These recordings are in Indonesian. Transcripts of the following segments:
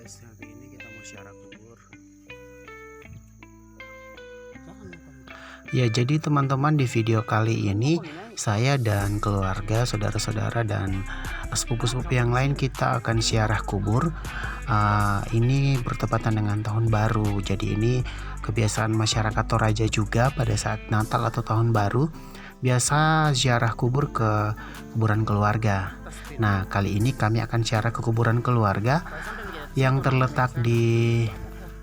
guys, hari ini kita mau ziarah kubur. Ya, jadi teman-teman, di video kali ini saya dan keluarga, saudara-saudara dan sepupu-sepupu yang lain kita akan ziarah kubur. Ini bertepatan dengan tahun baru. Jadi ini kebiasaan masyarakat Toraja juga pada saat Natal atau tahun baru biasa ziarah kubur ke kuburan keluarga. Nah, kali ini kami akan ziarah ke kuburan keluarga yang terletak di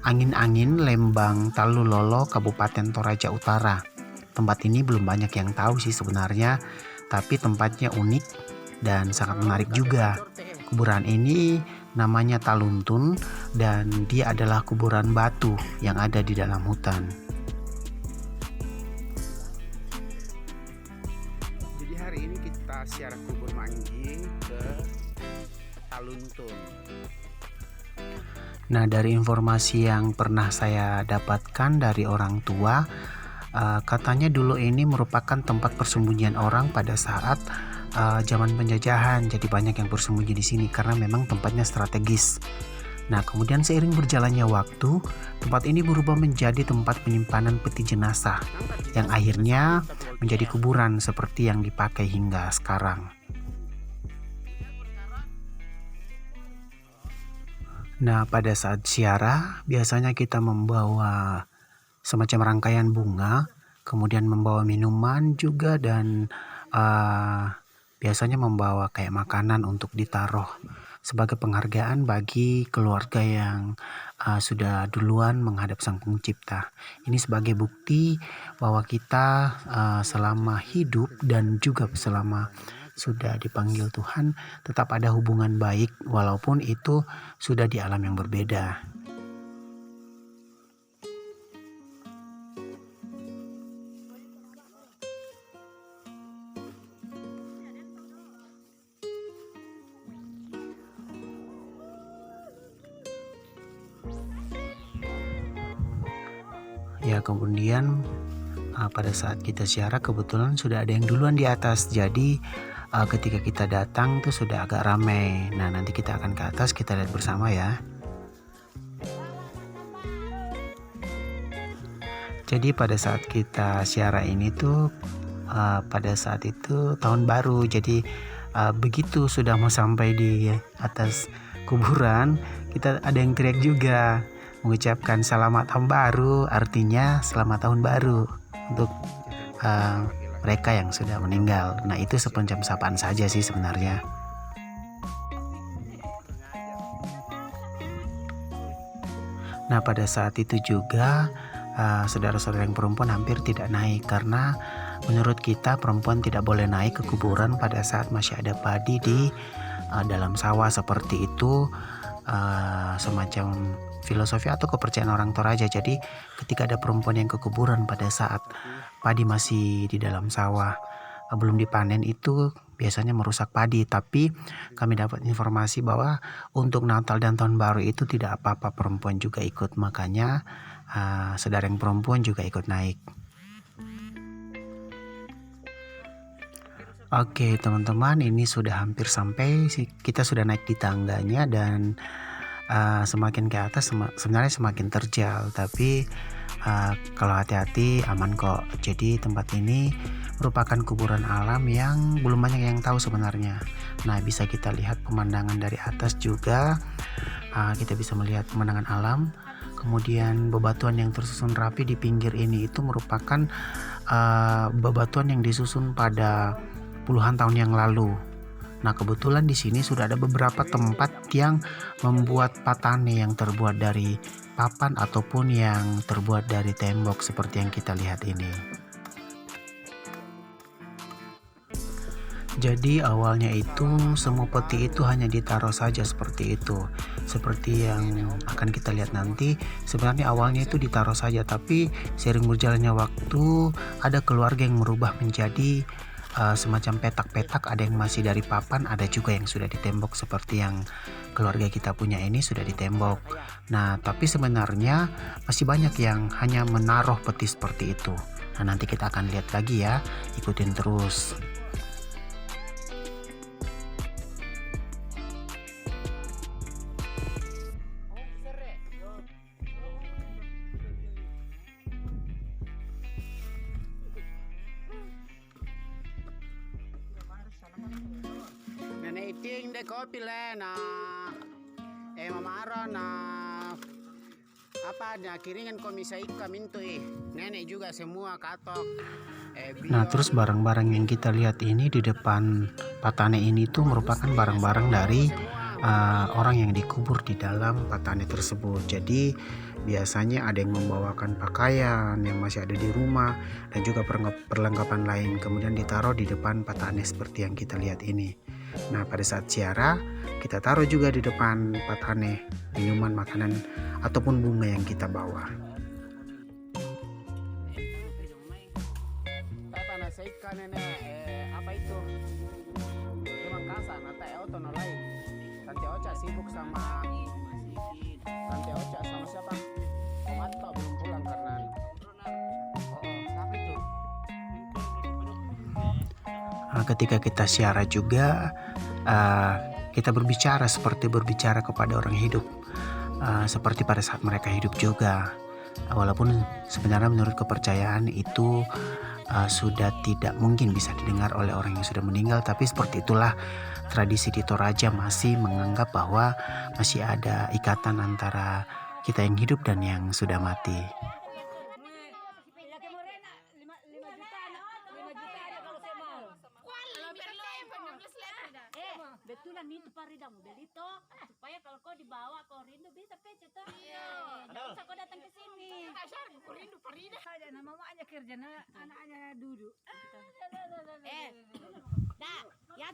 Angin-Angin, Lembang, Talulolo, Kabupaten Toraja Utara. Tempat ini belum banyak yang tahu sih sebenarnya, tapi tempatnya unik dan sangat menarik juga. Kuburan ini namanya Taluntun dan dia adalah kuburan batu yang ada di dalam hutan. Jadi hari ini kita ziarah kubur Mangging ke Taluntun. Nah, dari informasi yang pernah saya dapatkan dari orang tua, katanya dulu ini merupakan tempat persembunyian orang pada saat zaman penjajahan. Jadi banyak yang bersembunyi di sini karena memang tempatnya strategis. Nah, kemudian seiring berjalannya waktu, tempat ini berubah menjadi tempat penyimpanan peti jenazah yang akhirnya menjadi kuburan seperti yang dipakai hingga sekarang. Nah, pada saat ziarah biasanya kita membawa semacam rangkaian bunga, kemudian membawa minuman juga dan biasanya membawa kayak makanan untuk ditaruh sebagai penghargaan bagi keluarga yang sudah duluan menghadap Sang Pencipta. Ini sebagai bukti bahwa kita selama hidup dan juga selama sudah dipanggil Tuhan tetap ada hubungan baik walaupun itu sudah di alam yang berbeda. Ya, kemudian pada saat kita ziarah kebetulan sudah ada yang duluan di atas. Jadi ketika kita datang tuh sudah agak ramai. Nah, nanti kita akan ke atas, kita lihat bersama ya. Jadi pada saat kita ziarah ini tuh pada saat itu tahun baru. Jadi begitu sudah mau sampai di atas kuburan, kita ada yang teriak juga mengucapkan selamat tahun baru, artinya selamat tahun baru untuk mereka yang sudah meninggal. Nah, itu sepenjam sapaan saja sih sebenarnya. Nah, pada saat itu juga saudara-saudara yang perempuan hampir tidak naik karena menurut kita perempuan tidak boleh naik ke kuburan pada saat masih ada padi di dalam sawah seperti itu. Semacam filosofi atau kepercayaan orang Toraja. Jadi ketika ada perempuan yang ke kuburan pada saat padi masih di dalam sawah belum dipanen, itu biasanya merusak padi. Tapi kami dapat informasi bahwa untuk Natal dan Tahun Baru itu tidak apa-apa perempuan juga ikut, makanya saudara yang perempuan juga ikut naik. Oke teman-teman, ini sudah hampir sampai. Kita sudah naik di tangganya dan semakin ke atas sebenarnya semakin terjal, tapi kalau hati-hati aman kok. Jadi tempat ini merupakan kuburan alam yang belum banyak yang tahu sebenarnya. Nah, bisa kita lihat pemandangan dari atas juga. Kita bisa melihat pemandangan alam. Kemudian bebatuan yang tersusun rapi di pinggir ini itu merupakan bebatuan yang disusun pada puluhan tahun yang lalu. Nah, kebetulan di sini sudah ada beberapa tempat yang membuat patane yang terbuat dari papan ataupun yang terbuat dari tembok seperti yang kita lihat ini. Jadi awalnya itu semua peti itu hanya ditaruh saja seperti itu. Seperti yang akan kita lihat nanti, sebenarnya awalnya itu ditaruh saja, tapi seiring berjalannya waktu ada keluarga yang merubah menjadi semacam petak-petak. Ada yang masih dari papan, ada juga yang sudah ditembok seperti yang keluarga kita punya ini sudah ditembok. Nah, tapi sebenarnya masih banyak yang hanya menaruh peti seperti itu. Nah, nanti kita akan lihat lagi ya, ikutin terus. ting de kopi le na mamaro na apa ada kiringan komisa ika mintu nenek juga semua katok. Nah terus barang-barang yang kita lihat ini di depan Patane ini tuh merupakan barang-barang dari orang yang dikubur di dalam Patane tersebut. Jadi biasanya ada yang membawakan pakaian yang masih ada di rumah dan juga perlengkapan lain, kemudian ditaruh di depan Patane seperti yang kita lihat ini. Nah pada saat ziarah kita taruh juga di depan Patane minuman, makanan ataupun bunga yang kita bawa. Apa itu? Cuma kasan atau auto no lain. Tante Ocha sibuk sama Tante Ocha sama siapa? Om Atto belum pulang karena siapa itu? Ketika kita siarah juga kita berbicara seperti berbicara kepada orang hidup, seperti pada saat mereka hidup juga. Walaupun sebenarnya menurut kepercayaan itu sudah tidak mungkin bisa didengar oleh orang yang sudah meninggal, tapi seperti itulah tradisi di Toraja masih menganggap bahwa masih ada ikatan antara kita yang hidup dan yang sudah mati. Betulan itu Farida mau beli toh supaya kalau kau dibawa kau rindu bisa pecah toh. Nggak usah kau datang ke sini. Kau rindu Farida. Ada mamanya kerja anaknya duduk.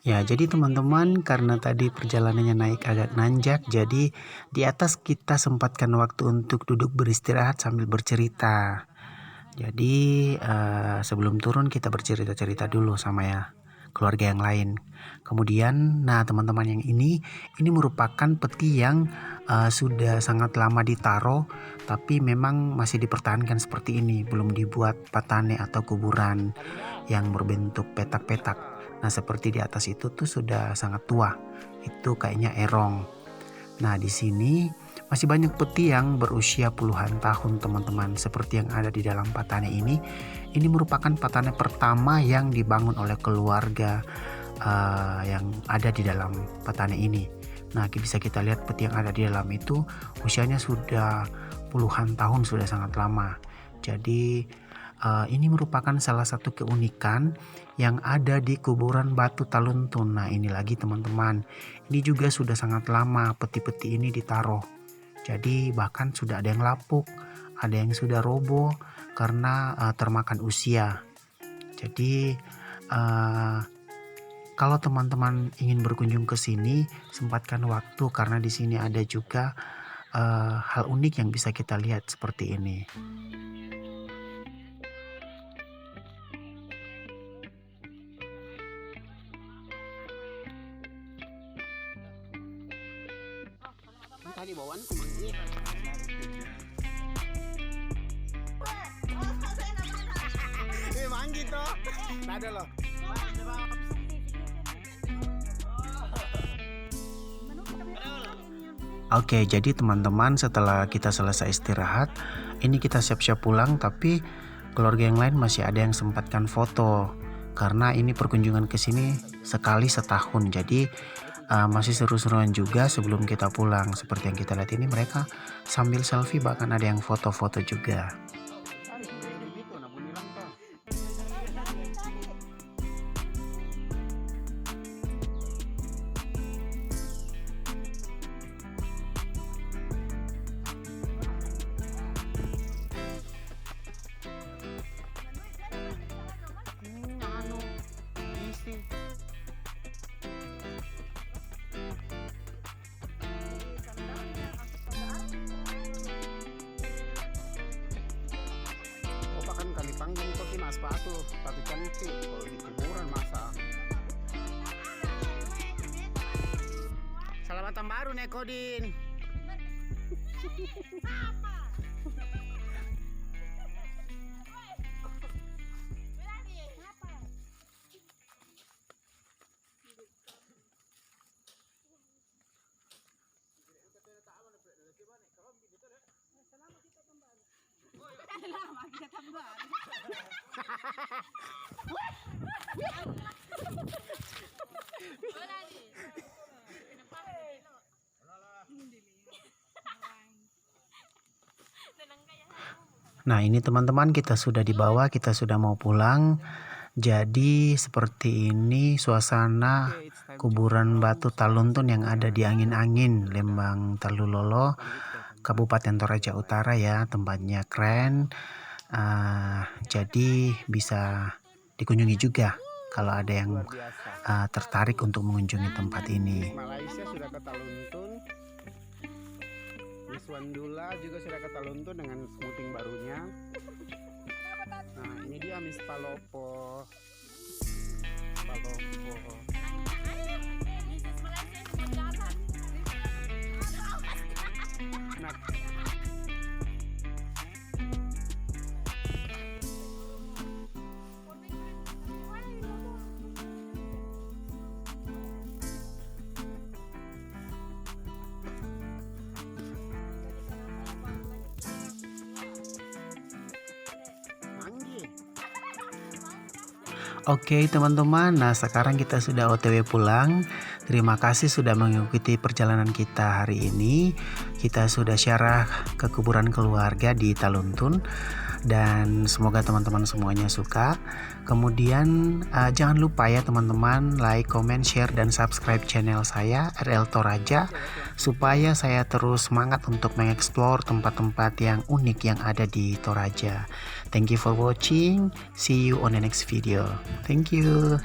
Ya, jadi teman-teman, karena tadi perjalanannya naik agak nanjak, jadi di atas kita sempatkan waktu untuk duduk beristirahat sambil bercerita. Jadi sebelum turun kita bercerita-cerita dulu sama ya keluarga yang lain. Kemudian, nah teman-teman yang ini merupakan peti yang sudah sangat lama ditaruh, tapi memang masih dipertahankan seperti ini, belum dibuat patane atau kuburan yang berbentuk petak-petak. Nah seperti di atas itu tuh sudah sangat tua, itu kayaknya erong. Nah di sini masih banyak peti yang berusia puluhan tahun teman-teman, seperti yang ada di dalam patane ini. Ini merupakan patane pertama yang dibangun oleh keluarga yang ada di dalam patane ini. Nah bisa kita lihat peti yang ada di dalam itu usianya sudah puluhan tahun, sudah sangat lama. Jadi ini merupakan salah satu keunikan yang ada di kuburan Batu Taluntun. Nah ini lagi teman-teman, ini juga sudah sangat lama peti-peti ini ditaruh. Jadi bahkan sudah ada yang lapuk, ada yang sudah roboh karena termakan usia. Jadi kalau teman-teman ingin berkunjung ke sini, sempatkan waktu karena di sini ada juga hal unik yang bisa kita lihat seperti ini. Tadi bawaan kumanggi. Manggi toh. Ada loh. Oke, jadi teman-teman setelah kita selesai istirahat, ini kita siap-siap pulang, tapi keluarga yang lain masih ada yang sempatkan foto karena ini perkunjungan ke sini sekali setahun. Jadi masih seru-seruan juga sebelum kita pulang. Seperti yang kita lihat ini mereka sambil selfie, bahkan ada yang foto-foto juga. Panggung kok kena sepatu cantik kalau di kuburan masa. Selamat tahun baru Nekodin. Lama kita tambah. Wala ni. Nah, ini teman-teman, kita sudah di bawah, kita sudah mau pulang. Jadi seperti ini suasana kuburan batu Taluntun yang ada di Angin-Angin, Lembang Talulolo, Kabupaten Toraja Utara ya. Tempatnya keren. Jadi bisa dikunjungi juga kalau ada yang tertarik untuk mengunjungi tempat ini. Malaysia sudah ke Taluntun. Miswandula juga sudah ke Taluntun dengan smoothing barunya. Nah, ini dia Miss Palopo. Nah, Oke teman-teman, nah sekarang kita sudah OTW pulang. Terima kasih sudah mengikuti perjalanan kita hari ini. Kita sudah syarah ke kuburan keluarga di Taluntun. Dan semoga teman-teman semuanya suka. Kemudian jangan lupa ya teman-teman, like, comment, share, dan subscribe channel saya RL Toraja, supaya saya terus semangat untuk mengeksplor tempat-tempat yang unik yang ada di Toraja. Thank you for watching. See you on the next video. Thank you.